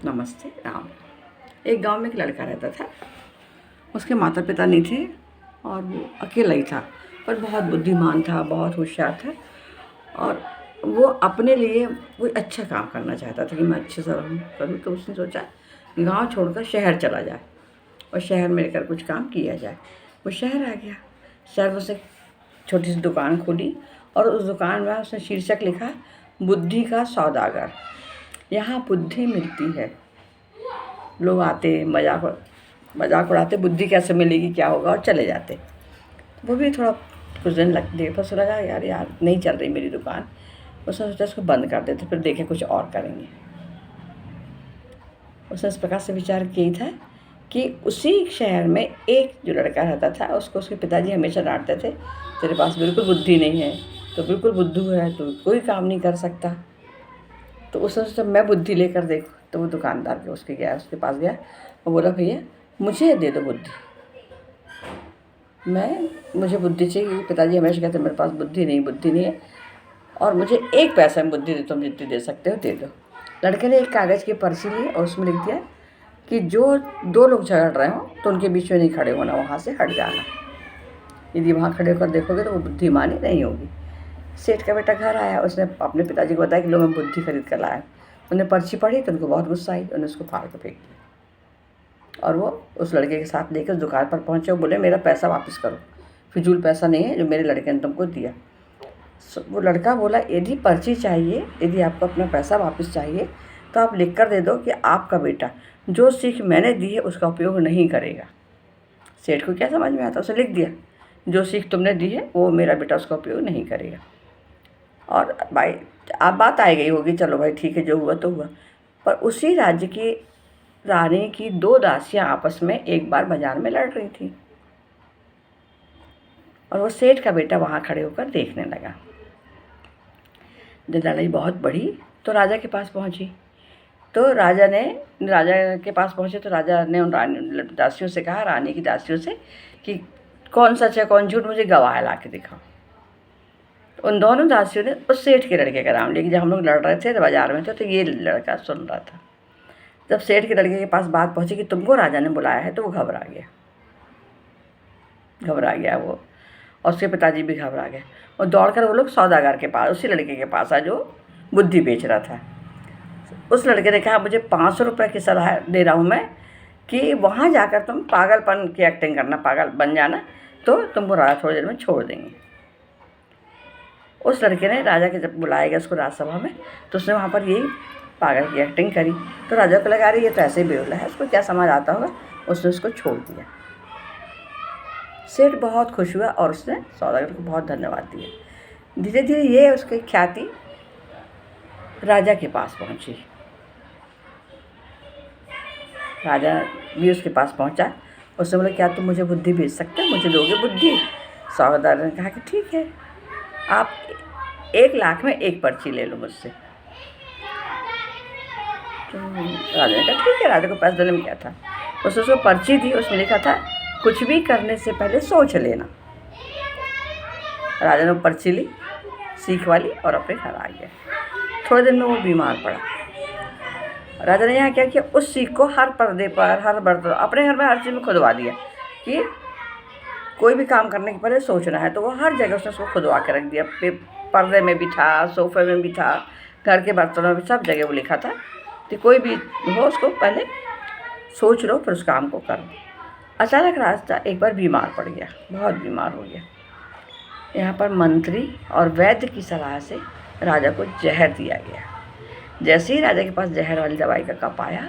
नमस्ते राम। एक गांव में एक लड़का रहता था। उसके माता पिता नहीं थे और वो अकेला ही था, पर बहुत बुद्धिमान था, बहुत होशियार था। और वो अपने लिए कोई अच्छा काम करना चाहता था कि मैं अच्छे से रहूँ करूँ। तो उसने सोचा गांव छोड़कर शहर चला जाए और शहर में रहकर कुछ काम किया जाए। वो शहर आ गया। शहर में उसने छोटी सी दुकान खोली और उस दुकान में उसने शीर्षक लिखा, बुद्धि का सौदागर, यहाँ बुद्धि मिलती है। लोग आते मजाक उड़ाते, बुद्धि कैसे मिलेगी, क्या होगा, और चले जाते। वो भी थोड़ा कुछ दिन देर पर लगा यार नहीं चल रही मेरी दुकान। उसने सोचा इसको बंद कर देते, फिर देखें कुछ और करेंगे। उसने इस प्रकार से विचार किया था कि उसी शहर में एक जो लड़का रहता था, उसको उसके पिताजी हमेशा डांटते थे, तेरे पास बिल्कुल बुद्धि नहीं है, तो बिल्कुल बुद्धू है, तो कोई काम नहीं कर सकता। तो उसने सोचा मैं बुद्धि लेकर देखूँ। तो वो दुकानदार के उसके पास गया और बोला, भैया मुझे दे दो बुद्धि, मुझे बुद्धि चाहिए। पिताजी हमेशा कहते मेरे पास बुद्धि नहीं है, और मुझे एक पैसा में बुद्धि दे, तुम जितनी दे सकते हो दे दो। लड़के ने एक कागज़ की पर्ची ली और उसमें लिख दिया कि जो दो लोग झगड़ रहे हो तो उनके बीच में नहीं खड़े होना, वहाँ से हट जाना। यदि वहाँ खड़े होकर देखोगे तो वो बुद्धिमानी नहीं होगी। सेठ का बेटा घर आया, उसने अपने पिताजी को बताया कि लो मैं बुद्धि खरीद कर लाया। उन्होंने पर्ची पढ़ी तो उनको बहुत गुस्सा आई, उन्होंने उसको फाड़ कर फेंक दिया। और वो उस लड़के के साथ लेकर दुकान पर पहुँचे और बोले मेरा पैसा वापस करो, फिजूल पैसा नहीं है जो मेरे लड़के ने तुमको दिया। वो लड़का बोला यदि पर्ची चाहिए, यदि आपको अपना पैसा वापस चाहिए तो आप लिख कर दे दो कि आपका बेटा जो सीख मैंने दी है उसका उपयोग नहीं करेगा। सेठ को क्या समझ में आता, उसने लिख दिया जो सीख तुमने दी है वो मेरा बेटा उसका उपयोग नहीं करेगा। और भाई आप बात आ गई होगी, चलो भाई ठीक है, जो हुआ तो हुआ। पर उसी राज्य की रानी की दो दासियां आपस में एक बार बाजार में लड़ रही थी और वो सेठ का बेटा वहाँ खड़े होकर देखने लगा। जब लड़ाई बहुत बढ़ी तो राजा के पास पहुँची। तो राजा के पास पहुँचे तो राजा ने उन दासियों से कहा, रानी की दासियों से, कि कौन सच है कौन झूठ, मुझे गवाह ला के दिखाओ। तो उन दोनों दासियों ने उस सेठ के लड़के का नाम लिया कि जब हम लोग लड़ रहे थे तो बाजार में थे तो ये लड़का सुन रहा था। जब सेठ के लड़के के पास बात पहुँची कि तुमको राजा ने बुलाया है तो वो घबरा गया वो, और उसके पिताजी भी घबरा गए और दौड़कर वो लोग सौदागर के पास, उसी लड़के के पास आए जो बुद्धि बेच रहा था। उस लड़के ने कहा मुझे 500 रुपये की सलाह दे रहा हूँ मैं कि वहाँ जाकर तुम पागलपन की एक्टिंग करना, पागल बन जाना, तो तुमको राजा थोड़ी देर में छोड़ देंगे। उस लड़के ने राजा के जब बुलाया गया उसको राजसभा में, तो उसने वहाँ पर यही पागल की एक्टिंग करी। तो राजा को लगा रही ये तो ऐसे ही बेवला है, उसको क्या समझ आता होगा। उसने उसको छोड़ दिया। सेठ बहुत खुश हुआ और उसने सौदागर को बहुत धन्यवाद दिया। धीरे धीरे ये उसकी ख्याति राजा के पास पहुंची। राजा भी उसके पास पहुंचा। उसने बोला क्या तुम मुझे बुद्धि भेज सकते हो, मुझे दोगे बुद्धि? सौदागर ने कहा कि ठीक है, आप 1 लाख में एक पर्ची ले लो मुझसे। तो राजा ने कहा ठीक है। राजा को पैसे देने में क्या था। उसने उसको पर्ची दी, उसमें लिखा था कुछ भी करने से पहले सोच लेना। राजा ने पर्ची ली, सीख वाली, और अपने घर आ गया। थोड़े दिन में वो बीमार पड़ा। राजा ने यहाँ क्या किया, उस सीख को हर पर्दे पर, हर बर्तन, अपने घर में हर चीज़ में खुदवा दिया कि कोई भी काम करने के पहले सोचना है। तो वो हर जगह उसने उसको खुदवा के रख दिया। पर्दे में भी था, सोफे में भी था, घर के बर्तनों में, सब जगह वो लिखा था कि कोई भी हो उसको पहले सोच लो फिर उस काम को करो। अचानक राजा एक बार बीमार पड़ गया, बहुत बीमार हो गया। यहाँ पर मंत्री और वैद्य की सलाह से राजा को जहर दिया गया। जैसे ही राजा के पास जहर वाली दवाई का कप आया,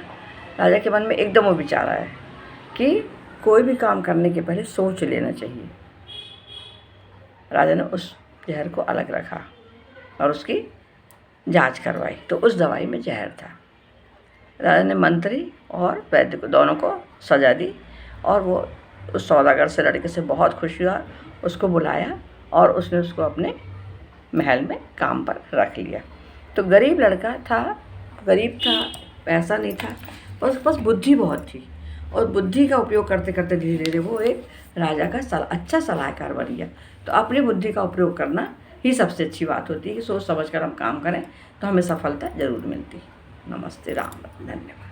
राजा के मन में एकदम वो विचार आया कि कोई भी काम करने के पहले सोच लेना चाहिए। राजा ने उस जहर को अलग रखा और उसकी जांच करवाई, तो उस दवाई में जहर था। राजा ने मंत्री और वैद्य को दोनों को सजा दी और वो उस सौदागर से लड़के से बहुत खुश हुआ, उसको बुलाया और उसने उसको अपने महल में काम पर रख लिया। तो गरीब लड़का था, गरीब था, पैसा नहीं था, पर उसके पास बुद्धि बहुत थी और बुद्धि का उपयोग करते करते धीरे धीरे वो एक राजा का अच्छा सलाहकार बन गया। तो अपनी बुद्धि का उपयोग करना ही सबसे अच्छी बात होती है कि सोच समझ कर हम काम करें तो हमें सफलता ज़रूर मिलती है। नमस्ते राम, धन्यवाद।